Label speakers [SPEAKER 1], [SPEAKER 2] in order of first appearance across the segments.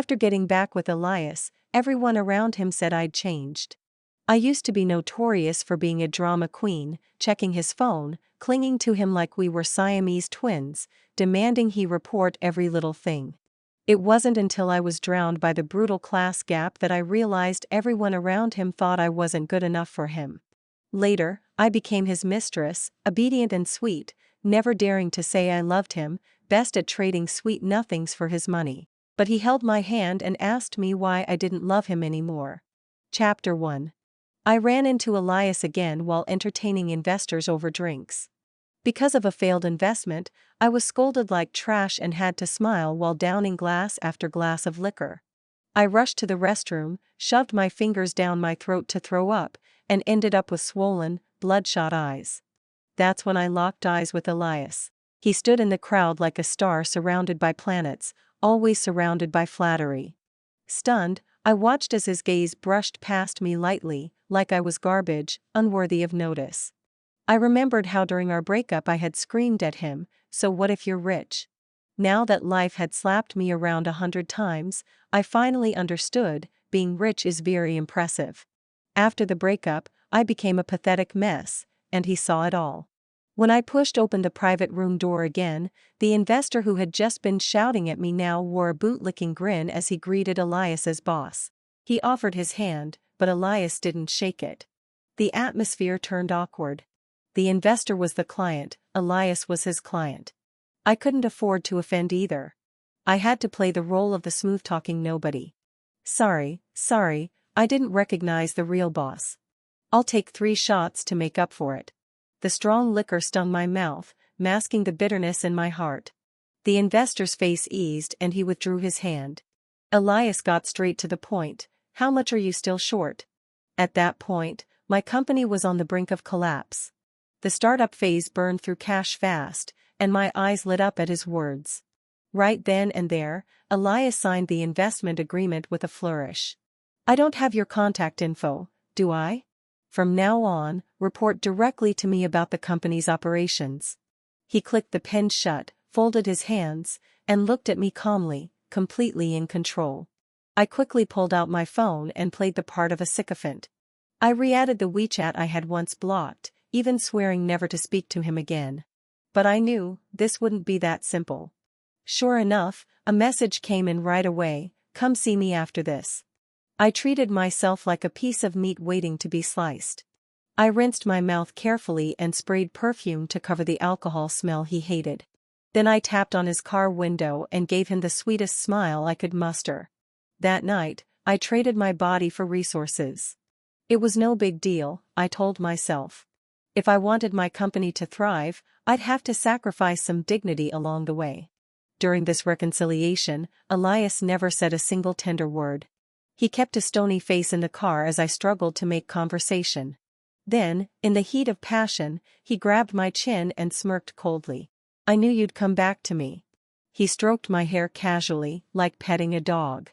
[SPEAKER 1] After getting back with Elias, everyone around him said I'd changed. I used to be notorious for being a drama queen, checking his phone, clinging to him like we were Siamese twins, demanding he report every little thing. It wasn't until I was drowned by the brutal class gap that I realized everyone around him thought I wasn't good enough for him. Later, I became his mistress, obedient and sweet, never daring to say I loved him, best at trading sweet nothings for his money. But he held my hand and asked me why I didn't love him anymore. Chapter 1. I ran into Elias again while entertaining investors over drinks. Because of a failed investment, I was scolded like trash and had to smile while downing glass after glass of liquor. I rushed to the restroom, shoved my fingers down my throat to throw up, and ended up with swollen, bloodshot eyes. That's when I locked eyes with Elias. He stood in the crowd like a star surrounded by planets, always surrounded by flattery. Stunned, I watched as his gaze brushed past me lightly, like I was garbage, unworthy of notice. I remembered how during our breakup I had screamed at him, "So what if you're rich?" Now that life had slapped me around 100 times, I finally understood, being rich is very impressive. After the breakup, I became a pathetic mess, and he saw it all. When I pushed open the private room door again, the investor who had just been shouting at me now wore a bootlicking grin as he greeted Elias's boss. He offered his hand, but Elias didn't shake it. The atmosphere turned awkward. The investor was the client, Elias was his client. I couldn't afford to offend either. I had to play the role of the smooth-talking nobody. Sorry, I didn't recognize the real boss. I'll take 3 shots to make up for it. The strong liquor stung my mouth, masking the bitterness in my heart. The investor's face eased and he withdrew his hand. Elias got straight to the point. How much are you still short? At that point, my company was on the brink of collapse. The startup phase burned through cash fast, and my eyes lit up at his words. Right then and there, Elias signed the investment agreement with a flourish. I don't have your contact info, do I? From now on, report directly to me about the company's operations. He clicked the pen shut, folded his hands, and looked at me calmly, completely in control. I quickly pulled out my phone and played the part of a sycophant. I re-added the WeChat I had once blocked, even swearing never to speak to him again. But I knew, this wouldn't be that simple. Sure enough, a message came in right away, "Come see me after this." I treated myself like a piece of meat waiting to be sliced. I rinsed my mouth carefully and sprayed perfume to cover the alcohol smell he hated. Then I tapped on his car window and gave him the sweetest smile I could muster. That night, I traded my body for resources. It was no big deal, I told myself. If I wanted my company to thrive, I'd have to sacrifice some dignity along the way. During this reconciliation, Elias never said a single tender word. He kept a stony face in the car as I struggled to make conversation. Then, in the heat of passion, he grabbed my chin and smirked coldly. "I knew you'd come back to me." He stroked my hair casually, like petting a dog.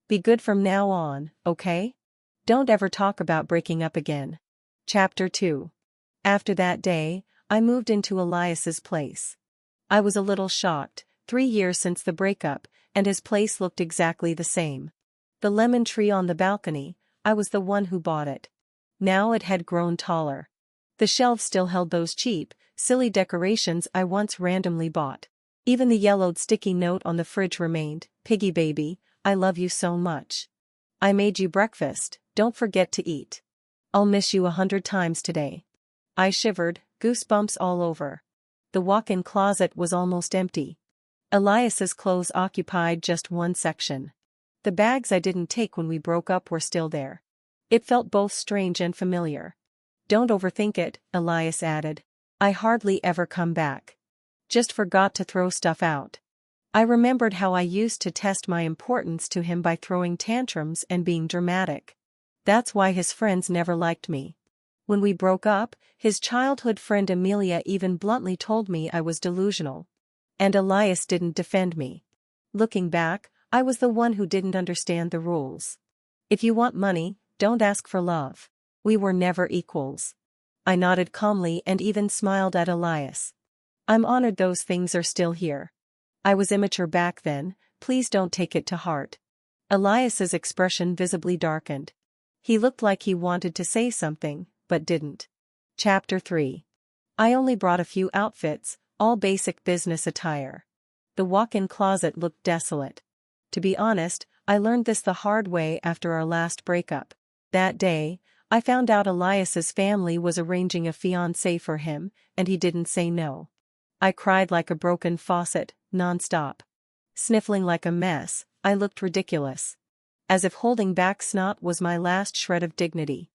[SPEAKER 1] "Be good from now on, okay? Don't ever talk about breaking up again." Chapter 2. After that day, I moved into Elias's place. I was a little shocked, 3 years since the breakup, and his place looked exactly the same. The lemon tree on the balcony, I was the one who bought it. Now it had grown taller. The shelves still held those cheap, silly decorations I once randomly bought. Even the yellowed sticky note on the fridge remained, "Piggy baby, I love you so much. I made you breakfast, don't forget to eat. I'll miss you 100 times today." I shivered, goosebumps all over. The walk-in closet was almost empty. Elias's clothes occupied just one section. The bags I didn't take when we broke up were still there. It felt both strange and familiar. "Don't overthink it," Elias added. "I hardly ever come back. Just forgot to throw stuff out." I remembered how I used to test my importance to him by throwing tantrums and being dramatic. That's why his friends never liked me. When we broke up, his childhood friend Amelia even bluntly told me I was delusional. And Elias didn't defend me. Looking back, I was the one who didn't understand the rules. If you want money, don't ask for love. We were never equals. I nodded calmly and even smiled at Elias. "I'm honored those things are still here. I was immature back then, please don't take it to heart." Elias's expression visibly darkened. He looked like he wanted to say something, but didn't. Chapter 3. I only brought a few outfits, all basic business attire. The walk-in closet looked desolate. To be honest, I learned this the hard way after our last breakup. That day, I found out Elias's family was arranging a fiancé for him, and he didn't say no. I cried like a broken faucet, non-stop. Sniffling like a mess, I looked ridiculous. As if holding back snot was my last shred of dignity.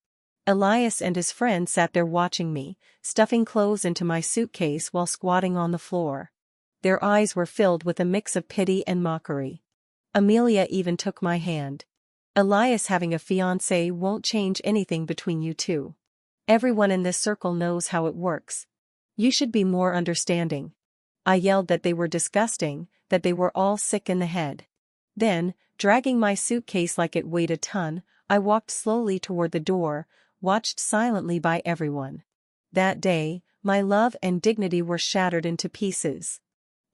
[SPEAKER 1] Elias and his friend sat there watching me, stuffing clothes into my suitcase while squatting on the floor. Their eyes were filled with a mix of pity and mockery. Amelia even took my hand. Elias having a fiancé won't change anything between you two. Everyone in this circle knows how it works. You should be more understanding. I yelled that they were disgusting, that they were all sick in the head. Then, dragging my suitcase like it weighed a ton, I walked slowly toward the door, watched silently by everyone. That day, my love and dignity were shattered into pieces.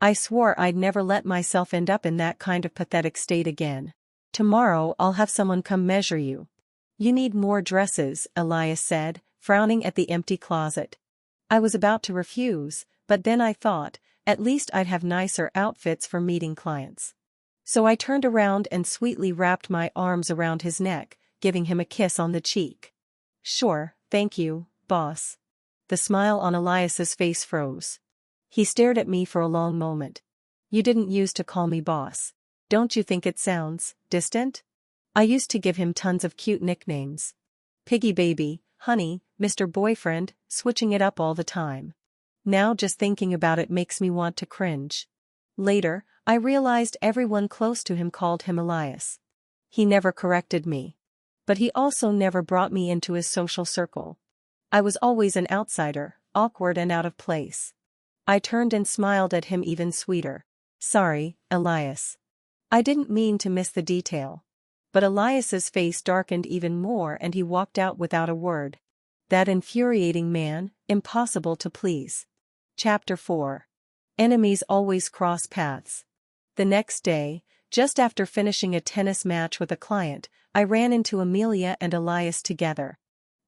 [SPEAKER 1] I swore I'd never let myself end up in that kind of pathetic state again. Tomorrow I'll have someone come measure you. You need more dresses, Elias said, frowning at the empty closet. I was about to refuse, but then I thought, at least I'd have nicer outfits for meeting clients. So I turned around and sweetly wrapped my arms around his neck, giving him a kiss on the cheek. Sure, thank you, boss. The smile on Elias's face froze. He stared at me for a long moment. You didn't use to call me boss. Don't you think it sounds distant? I used to give him tons of cute nicknames. Piggy baby, honey, Mr. Boyfriend, switching it up all the time. Now just thinking about it makes me want to cringe. Later, I realized everyone close to him called him Elias. He never corrected me. But he also never brought me into his social circle. I was always an outsider, awkward and out of place. I turned and smiled at him even sweeter. Sorry, Elias. I didn't mean to miss the detail. But Elias's face darkened even more and he walked out without a word. That infuriating man, impossible to please. Chapter 4. Enemies always cross paths. The next day, just after finishing a tennis match with a client, I ran into Amelia and Elias together.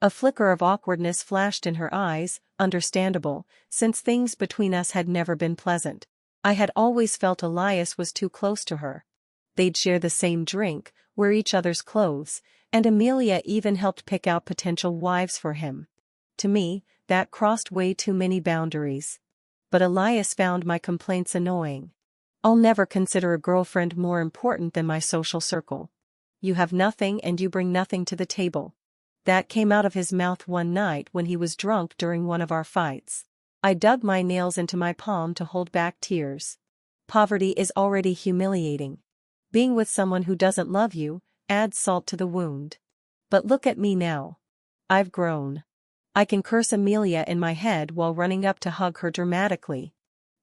[SPEAKER 1] A flicker of awkwardness flashed in her eyes, understandable, since things between us had never been pleasant. I had always felt Elias was too close to her. They'd share the same drink, wear each other's clothes, and Amelia even helped pick out potential wives for him. To me, that crossed way too many boundaries. But Elias found my complaints annoying. I'll never consider a girlfriend more important than my social circle. You have nothing and you bring nothing to the table. That came out of his mouth one night when he was drunk during one of our fights. I dug my nails into my palm to hold back tears. Poverty is already humiliating. Being with someone who doesn't love you adds salt to the wound. But look at me now. I've grown. I can curse Amelia in my head while running up to hug her dramatically.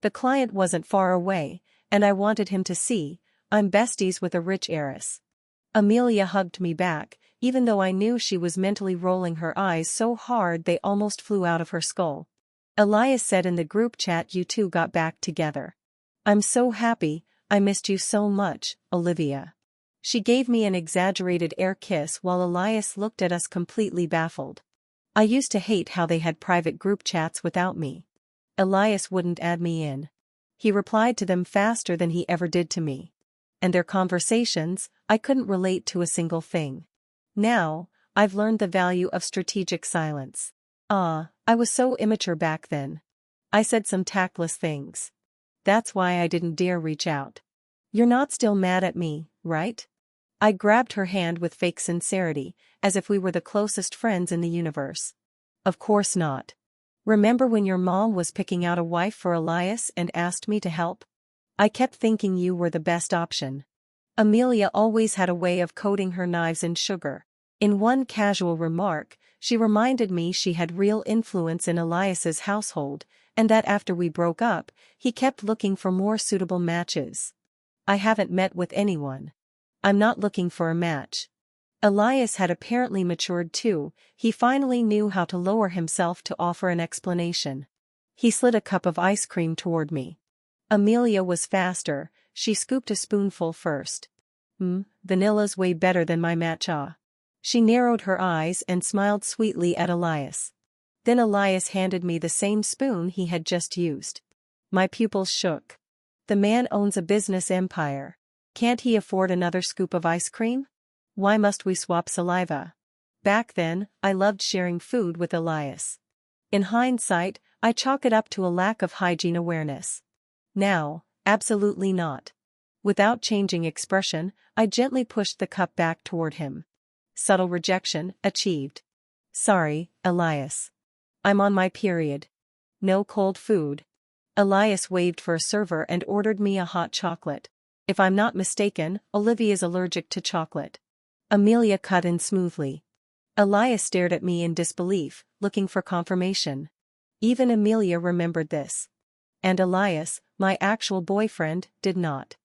[SPEAKER 1] The client wasn't far away, and I wanted him to see, I'm besties with a rich heiress. Amelia hugged me back, even though I knew she was mentally rolling her eyes so hard they almost flew out of her skull. Elias said in the group chat you two got back together. I'm so happy, I missed you so much, Olivia. She gave me an exaggerated air kiss while Elias looked at us completely baffled. I used to hate how they had private group chats without me. Elias wouldn't add me in. He replied to them faster than he ever did to me. And their conversations, I couldn't relate to a single thing. Now, I've learned the value of strategic silence. I was so immature back then. I said some tactless things. That's why I didn't dare reach out. You're not still mad at me, right? I grabbed her hand with fake sincerity, as if we were the closest friends in the universe. Of course not. Remember when your mom was picking out a wife for Elias and asked me to help? I kept thinking you were the best option. Amelia always had a way of coating her knives in sugar. In one casual remark, she reminded me she had real influence in Elias's household, and that after we broke up, he kept looking for more suitable matches. I haven't met with anyone. I'm not looking for a match. Elias had apparently matured too, he finally knew how to lower himself to offer an explanation. He slid a cup of ice cream toward me. Amelia was faster, she scooped a spoonful first. Vanilla's way better than my matcha. She narrowed her eyes and smiled sweetly at Elias. Then Elias handed me the same spoon he had just used. My pupils shook. The man owns a business empire. Can't he afford another scoop of ice cream? Why must we swap saliva? Back then, I loved sharing food with Elias. In hindsight, I chalk it up to a lack of hygiene awareness. Now, absolutely not. Without changing expression, I gently pushed the cup back toward him. Subtle rejection, achieved. Sorry, Elias. I'm on my period. No cold food. Elias waved for a server and ordered me a hot chocolate. If I'm not mistaken, Olivia's allergic to chocolate. Amelia cut in smoothly. Elias stared at me in disbelief, looking for confirmation. Even Amelia remembered this. And Elias, my actual boyfriend, did not.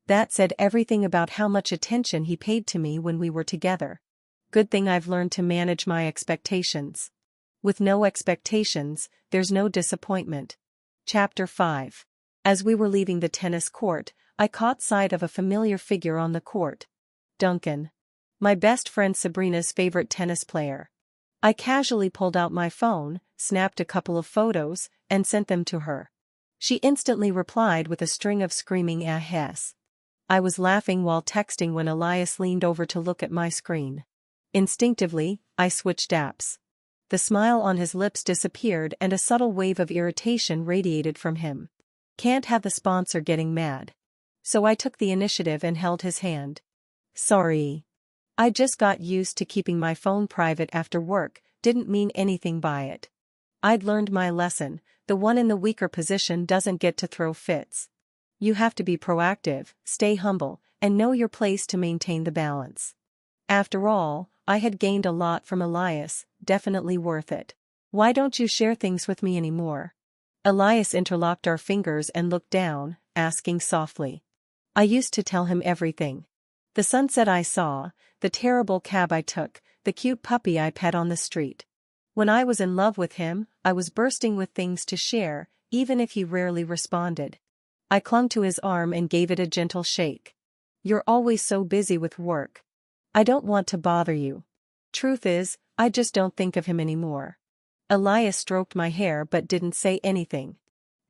[SPEAKER 1] That said everything about how much attention he paid to me when we were together. Good thing I've learned to manage my expectations. With no expectations, there's no disappointment. Chapter 5. As we were leaving the tennis court, I caught sight of a familiar figure on the court. Duncan. My best friend Sabrina's favorite tennis player. I casually pulled out my phone, snapped a couple of photos, and sent them to her. She instantly replied with a string of screaming ahs. I was laughing while texting when Elias leaned over to look at my screen. Instinctively, I switched apps. The smile on his lips disappeared and a subtle wave of irritation radiated from him. Can't have the sponsor getting mad. So I took the initiative and held his hand. Sorry. I just got used to keeping my phone private after work, didn't mean anything by it. I'd learned my lesson, the one in the weaker position doesn't get to throw fits. You have to be proactive, stay humble, and know your place to maintain the balance. After all, I had gained a lot from Elias, definitely worth it. Why don't you share things with me anymore? Elias interlocked our fingers and looked down, asking softly. I used to tell him everything. The sunset I saw, the terrible cab I took, the cute puppy I pet on the street. When I was in love with him, I was bursting with things to share, even if he rarely responded. I clung to his arm and gave it a gentle shake. You're always so busy with work. I don't want to bother you. Truth is, I just don't think of him anymore. Elias stroked my hair but didn't say anything.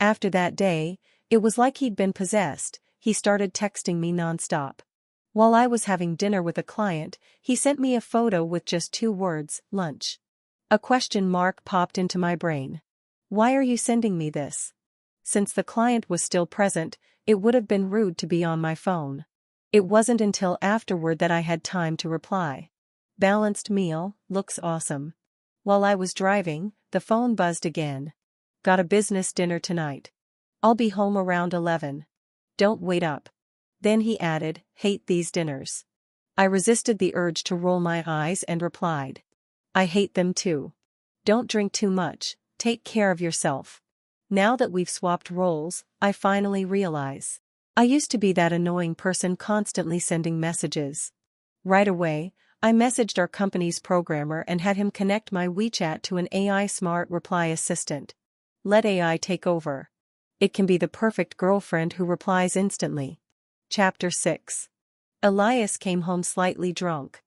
[SPEAKER 1] After that day, it was like he'd been possessed. He started texting me nonstop. While I was having dinner with a client, he sent me a photo with just 2 words, lunch. A question mark popped into my brain. Why are you sending me this? Since the client was still present, it would have been rude to be on my phone. It wasn't until afterward that I had time to reply. Balanced meal, looks awesome. While I was driving, the phone buzzed again. Got a business dinner tonight. I'll be home around 11. Don't wait up. Then he added, hate these dinners. I resisted the urge to roll my eyes and replied. I hate them too. Don't drink too much, take care of yourself. Now that we've swapped roles, I finally realize. I used to be that annoying person constantly sending messages. Right away, I messaged our company's programmer and had him connect my WeChat to an AI smart reply assistant. Let AI take over. It can be the perfect girlfriend who replies instantly. Chapter 6. Elias came home slightly drunk.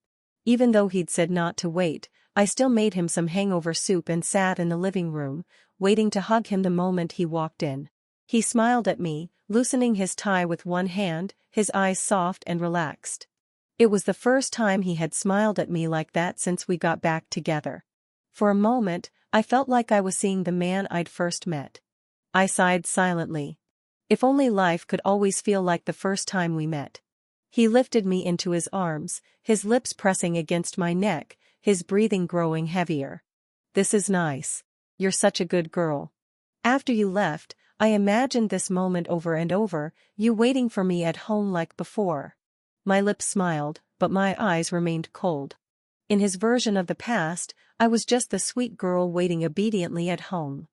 [SPEAKER 1] Even though he'd said not to wait, I still made him some hangover soup and sat in the living room, waiting to hug him the moment he walked in. He smiled at me, loosening his tie with one hand, his eyes soft and relaxed. It was the first time he had smiled at me like that since we got back together. For a moment, I felt like I was seeing the man I'd first met. I sighed silently. If only life could always feel like the first time we met. He lifted me into his arms, his lips pressing against my neck, his breathing growing heavier. This is nice. You're such a good girl. After you left, I imagined this moment over and over, you waiting for me at home like before. My lips smiled, but my eyes remained cold. In his version of the past, I was just the sweet girl waiting obediently at home.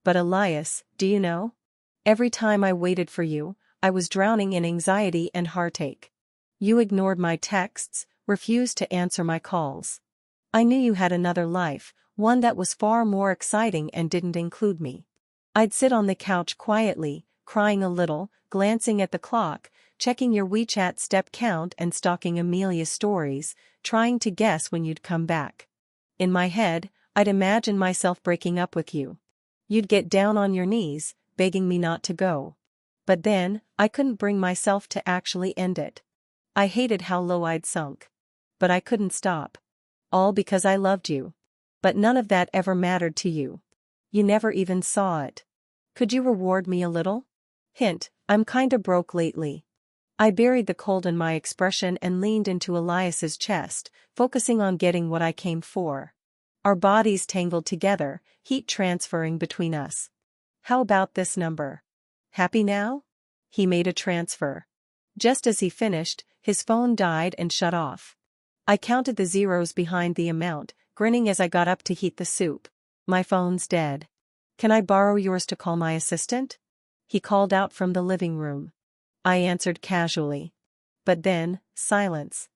[SPEAKER 1] But Elias, do you know? Every time I waited for you, I was drowning in anxiety and heartache. You ignored my texts, refused to answer my calls. I knew you had another life, one that was far more exciting and didn't include me. I'd sit on the couch quietly, crying a little, glancing at the clock, checking your WeChat step count and stalking Amelia's stories, trying to guess when you'd come back. In my head, I'd imagine myself breaking up with you. You'd get down on your knees, begging me not to go. But then, I couldn't bring myself to actually end it. I hated how low I'd sunk. But I couldn't stop. All because I loved you. But none of that ever mattered to you. You never even saw it. Could you reward me a little? Hint, I'm kinda broke lately. I buried the cold in my expression and leaned into Elias's chest, focusing on getting what I came for. Our bodies tangled together, heat transferring between us. How about this number? Happy now? He made a transfer. Just as he finished, his phone died and shut off. I counted the zeros behind the amount, grinning as I got up to heat the soup. My phone's dead. Can I borrow yours to call my assistant? He called out from the living room. I answered casually. But then, silence.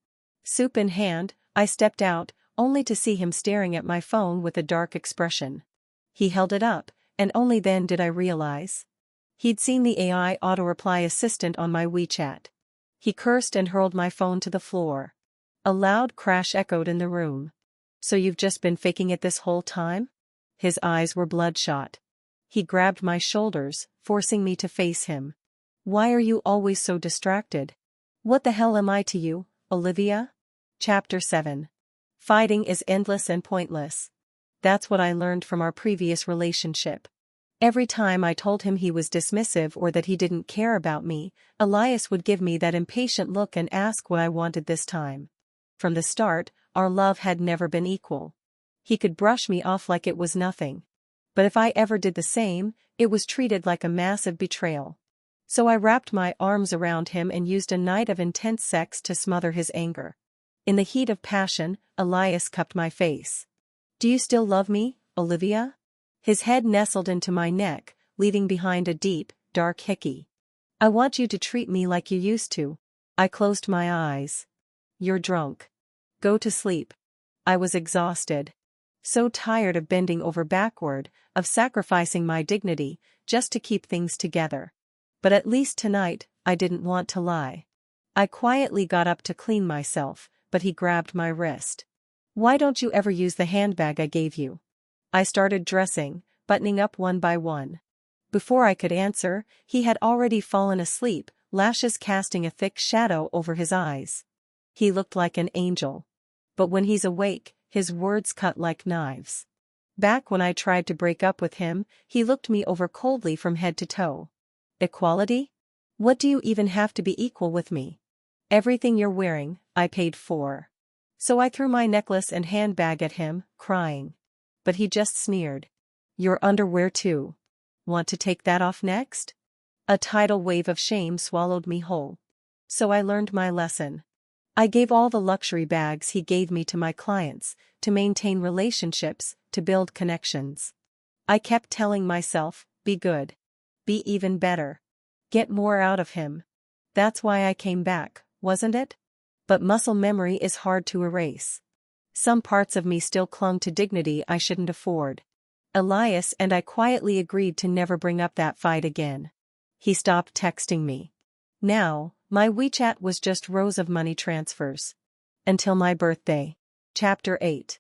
[SPEAKER 1] Soup in hand, I stepped out, only to see him staring at my phone with a dark expression. He held it up, and only then did I realize. He'd seen the AI auto-reply assistant on my WeChat. He cursed and hurled my phone to the floor. A loud crash echoed in the room. So you've just been faking it this whole time? His eyes were bloodshot. He grabbed my shoulders, forcing me to face him. Why are you always so distracted? What the hell am I to you, Olivia? Chapter 7. Fighting is endless and pointless. That's what I learned from our previous relationship. Every time I told him he was dismissive or that he didn't care about me, Elias would give me that impatient look and ask what I wanted this time. From the start, our love had never been equal. He could brush me off like it was nothing. But if I ever did the same, it was treated like a massive betrayal. So I wrapped my arms around him and used a night of intense sex to smother his anger. In the heat of passion, Elias cupped my face. Do you still love me, Olivia? His head nestled into my neck, leaving behind a deep, dark hickey. I want you to treat me like you used to. I closed my eyes. You're drunk. Go to sleep. I was exhausted. So tired of bending over backward, of sacrificing my dignity, just to keep things together. But at least tonight, I didn't want to lie. I quietly got up to clean myself, but he grabbed my wrist. Why don't you ever use the handbag I gave you? I started dressing, buttoning up one by one. Before I could answer, he had already fallen asleep, lashes casting a thick shadow over his eyes. He looked like an angel. But when he's awake, his words cut like knives. Back when I tried to break up with him, he looked me over coldly from head to toe. Equality? What do you even have to be equal with me? Everything you're wearing, I paid for. So I threw my necklace and handbag at him, crying. But he just sneered. Your underwear too. Want to take that off next? A tidal wave of shame swallowed me whole. So I learned my lesson. I gave all the luxury bags he gave me to my clients, to maintain relationships, to build connections. I kept telling myself, be good. Be even better. Get more out of him. That's why I came back, wasn't it? But muscle memory is hard to erase. Some parts of me still clung to dignity I shouldn't afford. Elias and I quietly agreed to never bring up that fight again. He stopped texting me. Now, my WeChat was just rows of money transfers. Until my birthday. Chapter 8.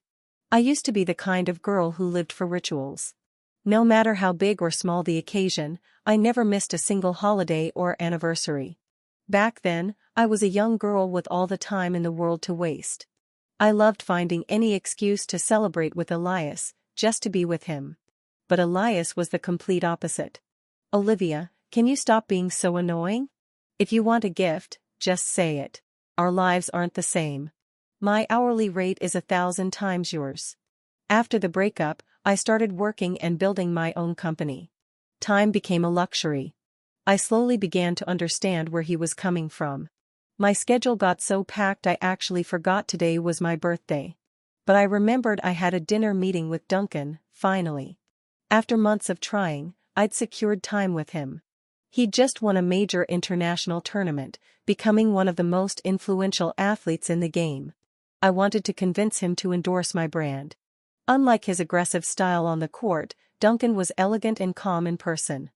[SPEAKER 1] I used to be the kind of girl who lived for rituals. No matter how big or small the occasion, I never missed a single holiday or anniversary. Back then, I was a young girl with all the time in the world to waste. I loved finding any excuse to celebrate with Elias, just to be with him. But Elias was the complete opposite. Olivia, can you stop being so annoying? If you want a gift, just say it. Our lives aren't the same. My hourly rate is 1,000 times yours. After the breakup, I started working and building my own company. Time became a luxury. I slowly began to understand where he was coming from. My schedule got so packed I actually forgot today was my birthday. But I remembered I had a dinner meeting with Duncan, finally. After months of trying, I'd secured time with him. He'd just won a major international tournament, becoming one of the most influential athletes in the game. I wanted to convince him to endorse my brand. Unlike his aggressive style on the court, Duncan was elegant and calm in person.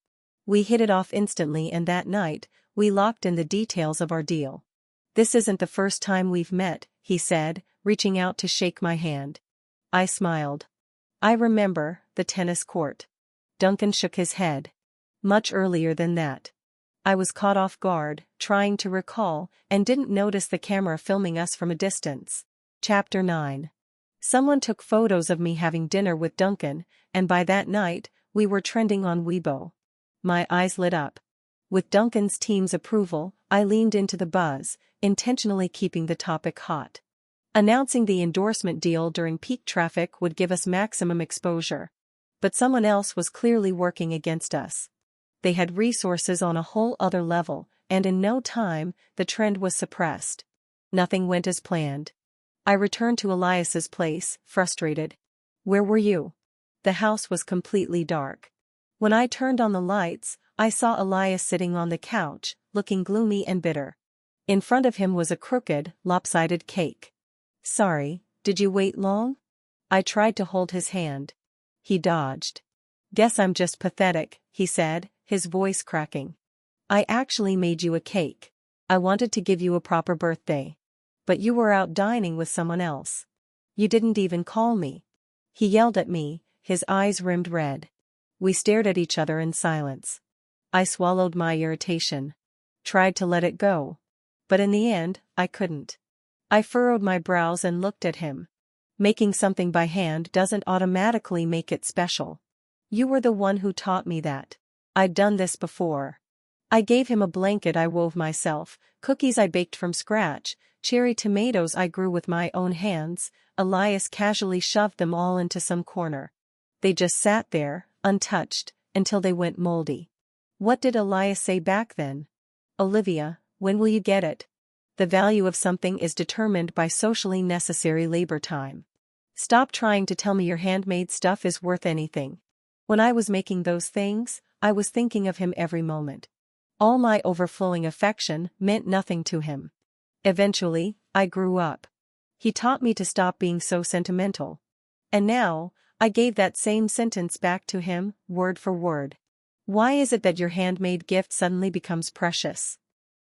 [SPEAKER 1] We hit it off instantly, and that night, We locked in the details of our deal. "This isn't the first time we've met," he said, reaching out to shake my hand. I smiled. "I remember, the tennis court." Duncan shook his head. "Much earlier than that." I was caught off guard, trying to recall, and didn't notice the camera filming us from a distance. Chapter 9. Someone took photos of me having dinner with Duncan, and by that night, we were trending on Weibo. My eyes lit up. With Duncan's team's approval, I leaned into the buzz, intentionally keeping the topic hot. Announcing the endorsement deal during peak traffic would give us maximum exposure. But someone else was clearly working against us. They had resources on a whole other level, and in no time, the trend was suppressed. Nothing went as planned. I returned to Elias's place, frustrated. "Where were you?" The house was completely dark. When I turned on the lights, I saw Elias sitting on the couch, looking gloomy and bitter. In front of him was a crooked, lopsided cake. "Sorry, did you wait long?" I tried to hold his hand. He dodged. "Guess I'm just pathetic," he said, his voice cracking. "I actually made you a cake. I wanted to give you a proper birthday. But you were out dining with someone else. You didn't even call me." He yelled at me, his eyes rimmed red. We stared at each other in silence. I swallowed my irritation. Tried to let it go. But in the end, I couldn't. I furrowed my brows and looked at him. Making something by hand doesn't automatically make it special. You were the one who taught me that. I'd done this before. I gave him a blanket I wove myself, cookies I baked from scratch, cherry tomatoes I grew with my own hands. Elias casually shoved them all into some corner. They just sat there, untouched, until they went moldy. What did Elias say back then? "Olivia, when will you get it? The value of something is determined by socially necessary labor time. Stop trying to tell me your handmade stuff is worth anything." When I was making those things, I was thinking of him every moment. All my overflowing affection meant nothing to him. Eventually, I grew up. He taught me to stop being so sentimental. And now, I gave that same sentence back to him, word for word. Why is it that your handmade gift suddenly becomes precious?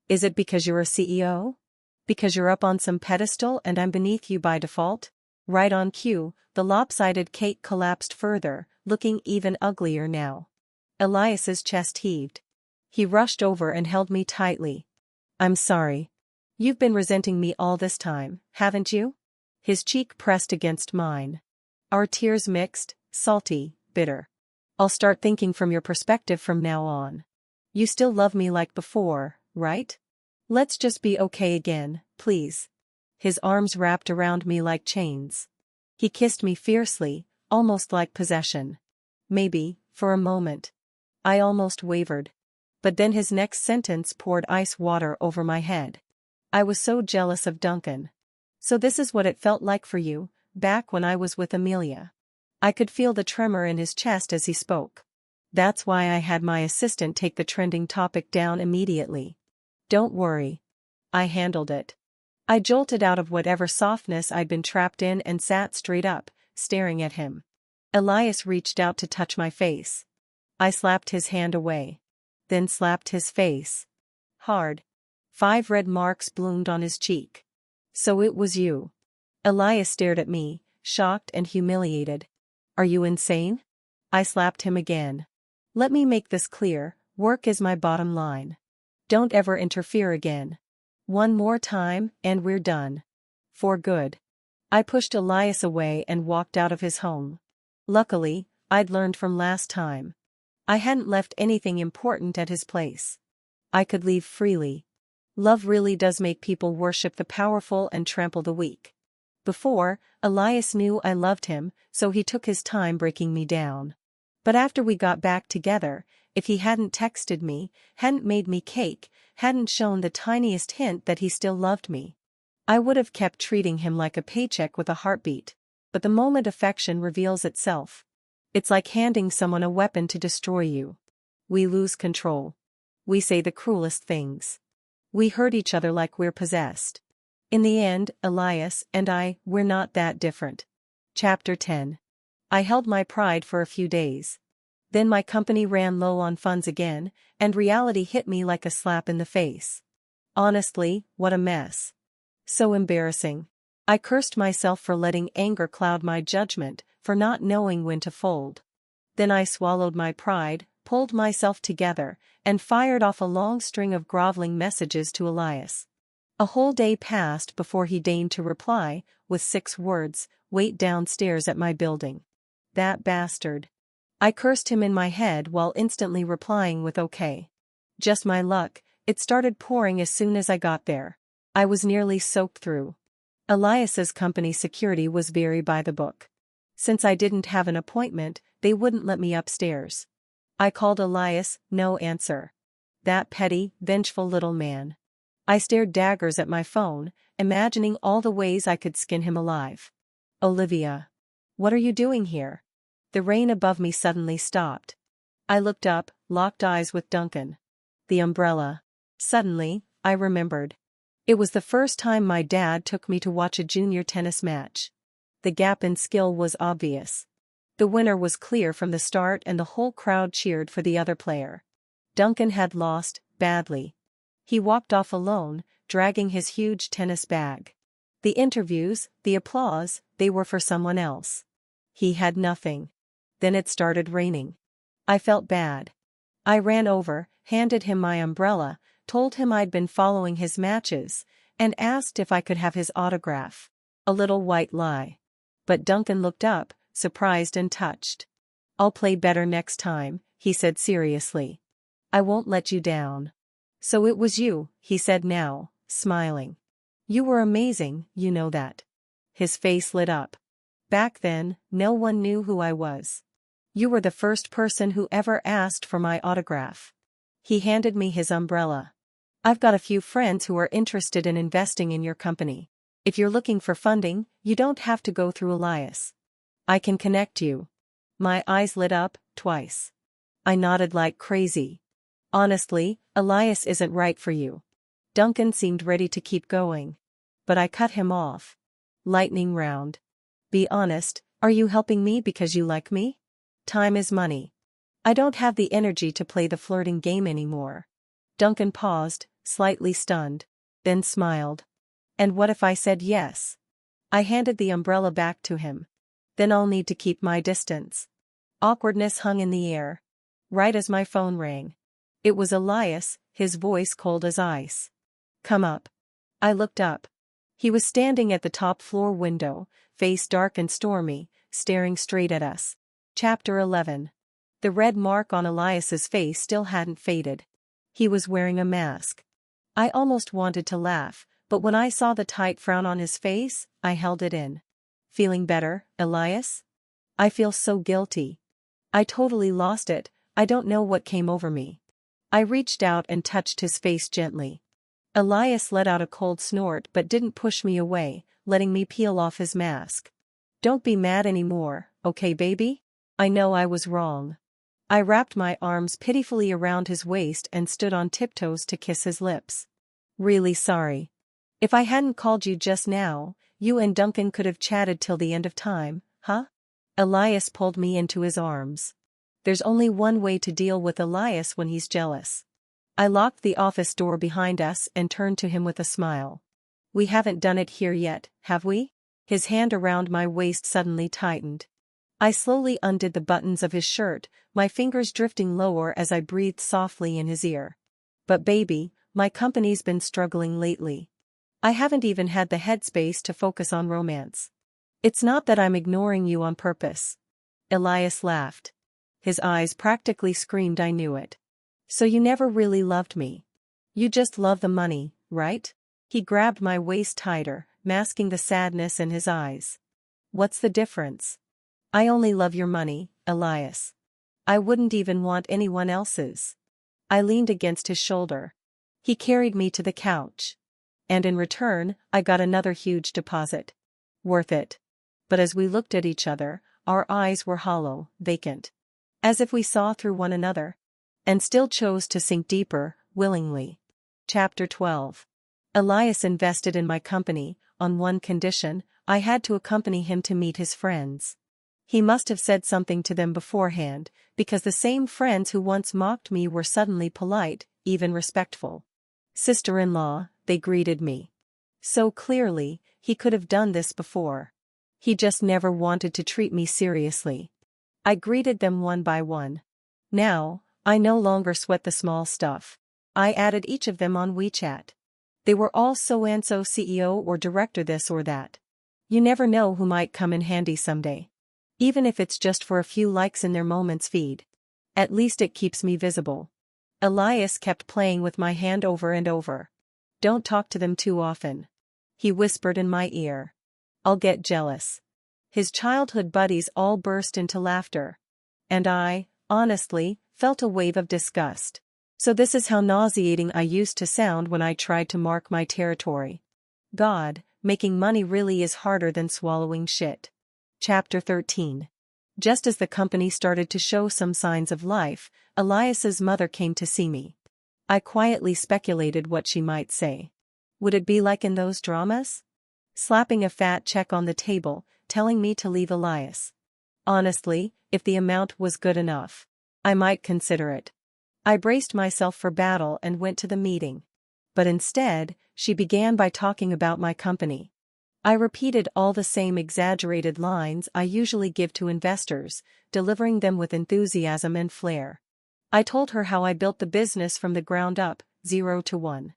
[SPEAKER 1] Is it because you're a CEO? Because you're up on some pedestal and I'm beneath you by default? Right on cue, the lopsided cake collapsed further, looking even uglier now. Elias's chest heaved. He rushed over and held me tightly. "I'm sorry. You've been resenting me all this time, haven't you?" His cheek pressed against mine. Our tears mixed, salty, bitter. "I'll start thinking from your perspective from now on. You still love me like before, right? Let's just be okay again, please." His arms wrapped around me like chains. He kissed me fiercely, almost like possession. Maybe, for a moment. I almost wavered. But then his next sentence poured ice water over my head. "I was so jealous of Duncan. So this is what it felt like for you, back when I was with Amelia." I could feel the tremor in his chest as he spoke. That's why I had my assistant take the trending topic down immediately. "Don't worry. I handled it." I jolted out of whatever softness I'd been trapped in and sat straight up, staring at him. Elias reached out to touch my face. I slapped his hand away. Then slapped his face. Hard. 5 red marks bloomed on his cheek. "So it was you." Elias stared at me, shocked and humiliated. "Are you insane?" I slapped him again. "Let me make this clear, work is my bottom line. Don't ever interfere again. One more time, and we're done. For good." I pushed Elias away and walked out of his home. Luckily, I'd learned from last time. I hadn't left anything important at his place. I could leave freely. Love really does make people worship the powerful and trample the weak. Before, Elias knew I loved him, so he took his time breaking me down. But after we got back together, if he hadn't texted me, hadn't made me cake, hadn't shown the tiniest hint that he still loved me, I would have kept treating him like a paycheck with a heartbeat. But the moment affection reveals itself, it's like handing someone a weapon to destroy you. We lose control. We say the cruelest things. We hurt each other like we're possessed. In the end, Elias and we're not that different. Chapter 10. I held my pride for a few days. Then my company ran low on funds again, and reality hit me like a slap in the face. Honestly, what a mess. So embarrassing. I cursed myself for letting anger cloud my judgment, for not knowing when to fold. Then I swallowed my pride, pulled myself together, and fired off a long string of groveling messages to Elias. A whole day passed before he deigned to reply, with 6 words, "Wait downstairs at my building." That bastard. I cursed him in my head while instantly replying with "okay." Just my luck, it started pouring as soon as I got there. I was nearly soaked through. Elias's company security was very by the book. Since I didn't have an appointment, they wouldn't let me upstairs. I called Elias, no answer. That petty, vengeful little man. I stared daggers at my phone, imagining all the ways I could skin him alive. "Olivia. What are you doing here?" The rain above me suddenly stopped. I looked up, locked eyes with Duncan. The umbrella. Suddenly, I remembered. It was the first time my dad took me to watch a junior tennis match. The gap in skill was obvious. The winner was clear from the start and the whole crowd cheered for the other player. Duncan had lost, badly. He walked off alone, dragging his huge tennis bag. The interviews, the applause, they were for someone else. He had nothing. Then it started raining. I felt bad. I ran over, handed him my umbrella, told him I'd been following his matches, and asked if I could have his autograph. A little white lie. But Duncan looked up, surprised and touched. "I'll play better next time," he said seriously. "I won't let you down." "So it was you," he said now, smiling. "You were amazing, you know that." His face lit up. "Back then, no one knew who I was. You were the first person who ever asked for my autograph." He handed me his umbrella. "I've got a few friends who are interested in investing in your company. If you're looking for funding, you don't have to go through Elias. I can connect you." My eyes lit up, twice. I nodded like crazy. "Honestly, Elias isn't right for you." Duncan seemed ready to keep going. But I cut him off. Lightning round. "Be honest, are you helping me because you like me? Time is money. I don't have the energy to play the flirting game anymore." Duncan paused, slightly stunned, then smiled. "And what if I said yes?" I handed the umbrella back to him. "Then I'll need to keep my distance." Awkwardness hung in the air. Right as my phone rang. It was Elias, his voice cold as ice. "Come up." I looked up. He was standing at the top floor window, face dark and stormy, staring straight at us. Chapter 11. The red mark on Elias's face still hadn't faded. He was wearing a mask. I almost wanted to laugh, but when I saw the tight frown on his face, I held it in. "Feeling better, Elias?" "I feel so guilty. I totally lost it, I don't know what came over me." I reached out and touched his face gently. Elias let out a cold snort but didn't push me away, letting me peel off his mask. "Don't be mad anymore, okay baby? I know I was wrong." I wrapped my arms pitifully around his waist and stood on tiptoes to kiss his lips. "Really sorry. If I hadn't called you just now, you and Duncan could have chatted till the end of time, huh?" Elias pulled me into his arms. There's only one way to deal with Elias when he's jealous. I locked the office door behind us and turned to him with a smile. "We haven't done it here yet, have we?" His hand around my waist suddenly tightened. I slowly undid the buttons of his shirt, my fingers drifting lower as I breathed softly in his ear. "But baby, my company's been struggling lately. I haven't even had the headspace to focus on romance." "It's not that I'm ignoring you on purpose." Elias laughed. His eyes practically screamed I knew it. "So you never really loved me. You just love the money, right?" He grabbed my waist tighter, masking the sadness in his eyes. "What's the difference? I only love your money, Elias. I wouldn't even want anyone else's." I leaned against his shoulder. He carried me to the couch. And in return, I got another huge deposit. Worth it. But as we looked at each other, our eyes were hollow, vacant. As if we saw through one another. And still chose to sink deeper, willingly. Chapter 12. Elias invested in my company, on one condition: I had to accompany him to meet his friends. He must have said something to them beforehand, because the same friends who once mocked me were suddenly polite, even respectful. Sister-in-law, they greeted me. So clearly, he could have done this before. He just never wanted to treat me seriously. I greeted them one by one. Now, I no longer sweat the small stuff. I added each of them on WeChat. They were all so-and-so CEO or director this or that. You never know who might come in handy someday. Even if it's just for a few likes in their Moments feed. At least it keeps me visible. Elias kept playing with my hand over and over. Don't talk to them too often. He whispered in my ear. I'll get jealous. His childhood buddies all burst into laughter. And I, honestly, felt a wave of disgust. So this is how nauseating I used to sound when I tried to mark my territory. God, making money really is harder than swallowing shit. Chapter 13. Just as the company started to show some signs of life, Elias's mother came to see me. I quietly speculated what she might say. Would it be like in those dramas? Slapping a fat check on the table, telling me to leave Elias. Honestly, if the amount was good enough, I might consider it. I braced myself for battle and went to the meeting. But instead, she began by talking about my company. I repeated all the same exaggerated lines I usually give to investors, delivering them with enthusiasm and flair. I told her how I built the business from the ground up, 0 to 1.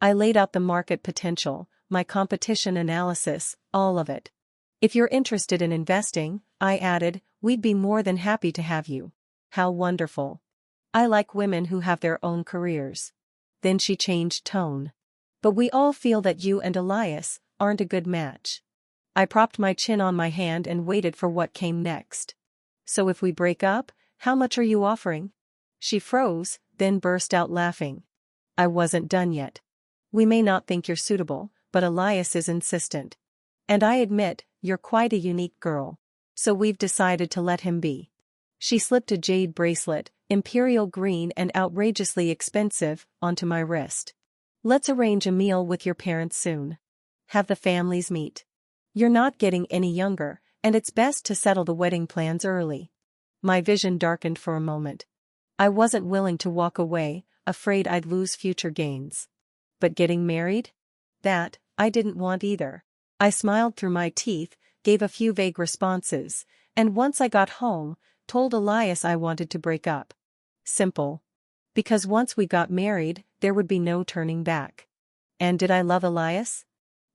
[SPEAKER 1] I laid out the market potential, my competition analysis, all of it. If you're interested in investing, I added, we'd be more than happy to have you. How wonderful. I like women who have their own careers. Then she changed tone. But we all feel that you and Elias aren't a good match. I propped my chin on my hand and waited for what came next. So if we break up, how much are you offering? She froze, then burst out laughing. I wasn't done yet. We may not think you're suitable, but Elias is insistent. And I admit, you're quite a unique girl. So we've decided to let him be. She slipped a jade bracelet, imperial green and outrageously expensive, onto my wrist. Let's arrange a meal with your parents soon. Have the families meet. You're not getting any younger, and it's best to settle the wedding plans early. My vision darkened for a moment. I wasn't willing to walk away, afraid I'd lose future gains. But getting married? That, I didn't want either. I smiled through my teeth, gave a few vague responses, and once I got home, told Elias I wanted to break up. Simple. Because once we got married, there would be no turning back. And did I love Elias?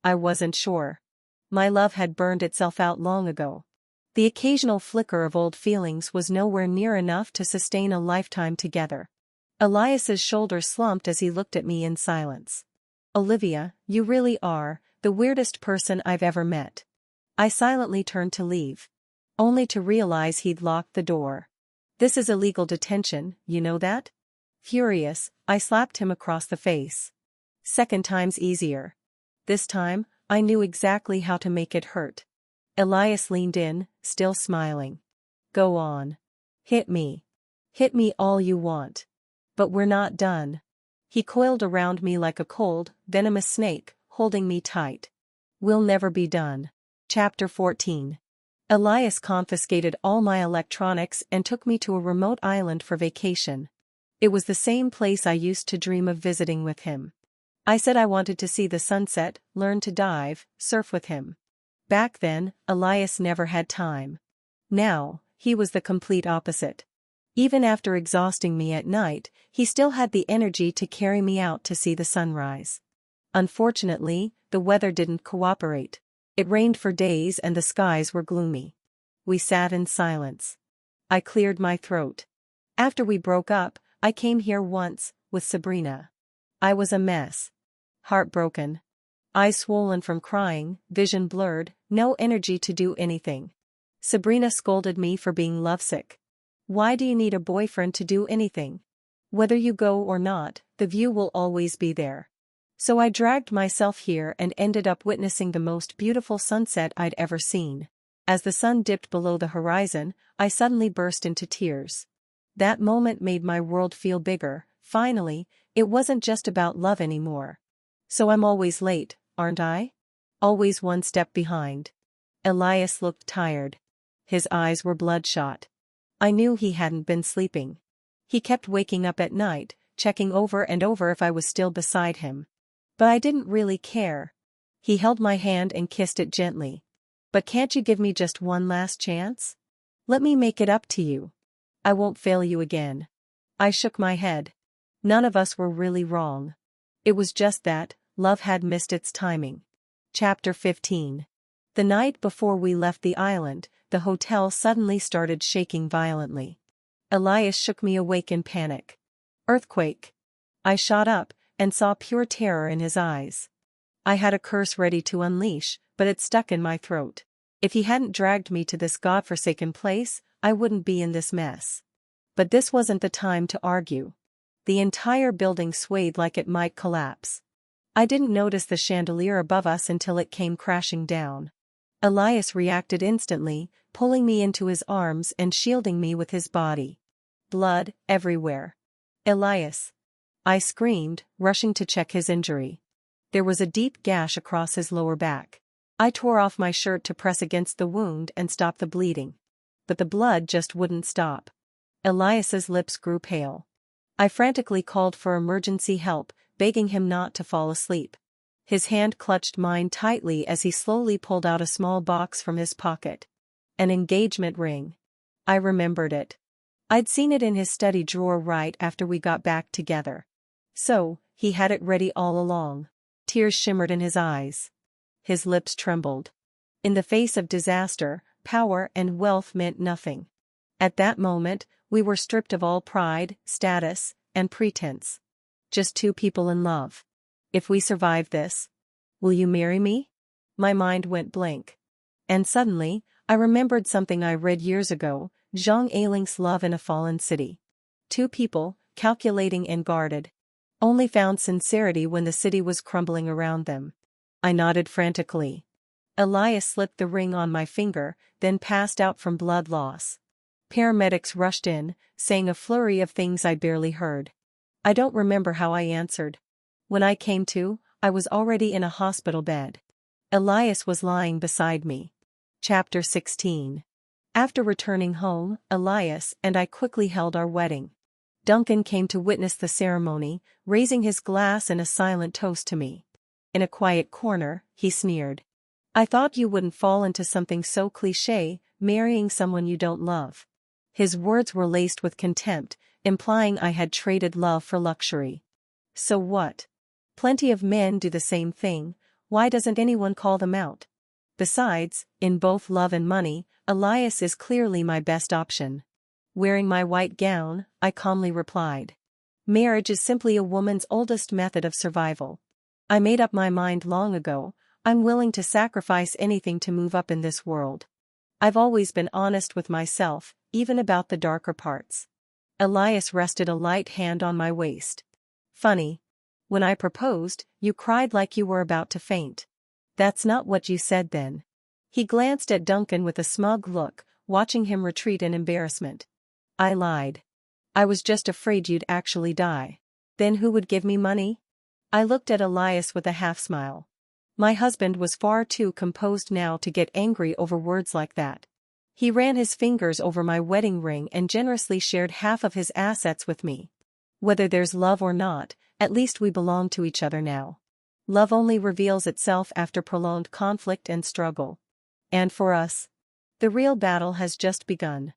[SPEAKER 1] I wasn't sure. My love had burned itself out long ago. The occasional flicker of old feelings was nowhere near enough to sustain a lifetime together. Elias's shoulders slumped as he looked at me in silence. Olivia, you really are the weirdest person I've ever met. I silently turned to leave. Only to realize he'd locked the door. This is illegal detention, you know that? Furious, I slapped him across the face. Second time's easier. This time, I knew exactly how to make it hurt. Elias leaned in, still smiling. Go on. Hit me. Hit me all you want. But we're not done. He coiled around me like a cold, venomous snake, holding me tight. We'll never be done. Chapter 14. Elias confiscated all my electronics and took me to a remote island for vacation. It was the same place I used to dream of visiting with him. I said I wanted to see the sunset, learn to dive, surf with him. Back then, Elias never had time. Now, he was the complete opposite. Even after exhausting me at night, he still had the energy to carry me out to see the sunrise. Unfortunately, the weather didn't cooperate. It rained for days and the skies were gloomy. We sat in silence. I cleared my throat. After we broke up, I came here once, with Sabrina. I was a mess. Heartbroken. Eyes swollen from crying, vision blurred, no energy to do anything. Sabrina scolded me for being lovesick. Why do you need a boyfriend to do anything? Whether you go or not, the view will always be there. So I dragged myself here and ended up witnessing the most beautiful sunset I'd ever seen. As the sun dipped below the horizon, I suddenly burst into tears. That moment made my world feel bigger. Finally, it wasn't just about love anymore. So I'm always late, aren't I? Always one step behind. Elias looked tired. His eyes were bloodshot. I knew he hadn't been sleeping. He kept waking up at night, checking over and over if I was still beside him. But I didn't really care. He held my hand and kissed it gently. But can't you give me just one last chance? Let me make it up to you. I won't fail you again. I shook my head. None of us were really wrong. It was just that love had missed its timing. Chapter 15. The night before we left the island, the hotel suddenly started shaking violently. Elias shook me awake in panic. Earthquake. I shot up and saw pure terror in his eyes. I had a curse ready to unleash, but it stuck in my throat. If he hadn't dragged me to this godforsaken place, I wouldn't be in this mess. But this wasn't the time to argue. The entire building swayed like it might collapse. I didn't notice the chandelier above us until it came crashing down. Elias reacted instantly, pulling me into his arms and shielding me with his body. Blood everywhere. Elias! I screamed, rushing to check his injury. There was a deep gash across his lower back. I tore off my shirt to press against the wound and stop the bleeding. But the blood just wouldn't stop. Elias's lips grew pale. I frantically called for emergency help, begging him not to fall asleep. His hand clutched mine tightly as he slowly pulled out a small box from his pocket. An engagement ring. I remembered it. I'd seen it in his study drawer right after we got back together. So, he had it ready all along. Tears shimmered in his eyes. His lips trembled. In the face of disaster, power and wealth meant nothing. At that moment, we were stripped of all pride, status, and pretense. Just two people in love. If we survive this, will you marry me? My mind went blank. And suddenly, I remembered something I read years ago, Zhang Ailing's Love in a Fallen City. Two people, calculating and guarded, only found sincerity when the city was crumbling around them. I nodded frantically. Elias slipped the ring on my finger, then passed out from blood loss. Paramedics rushed in, saying a flurry of things I barely heard. I don't remember how I answered. When I came to, I was already in a hospital bed. Elias was lying beside me. Chapter 16. After returning home, Elias and I quickly held our wedding. Duncan came to witness the ceremony, raising his glass in a silent toast to me. In a quiet corner, he sneered. I thought you wouldn't fall into something so cliché, marrying someone you don't love. His words were laced with contempt, implying I had traded love for luxury. So what? Plenty of men do the same thing, why doesn't anyone call them out? Besides, in both love and money, Elias is clearly my best option. Wearing my white gown, I calmly replied. Marriage is simply a woman's oldest method of survival. I made up my mind long ago, I'm willing to sacrifice anything to move up in this world. I've always been honest with myself, even about the darker parts. Elias rested a light hand on my waist. Funny. When I proposed, you cried like you were about to faint. That's not what you said then. He glanced at Duncan with a smug look, watching him retreat in embarrassment. I lied. I was just afraid you'd actually die. Then who would give me money? I looked at Elias with a half-smile. My husband was far too composed now to get angry over words like that. He ran his fingers over my wedding ring and generously shared half of his assets with me. Whether there's love or not, at least we belong to each other now. Love only reveals itself after prolonged conflict and struggle. And for us, the real battle has just begun.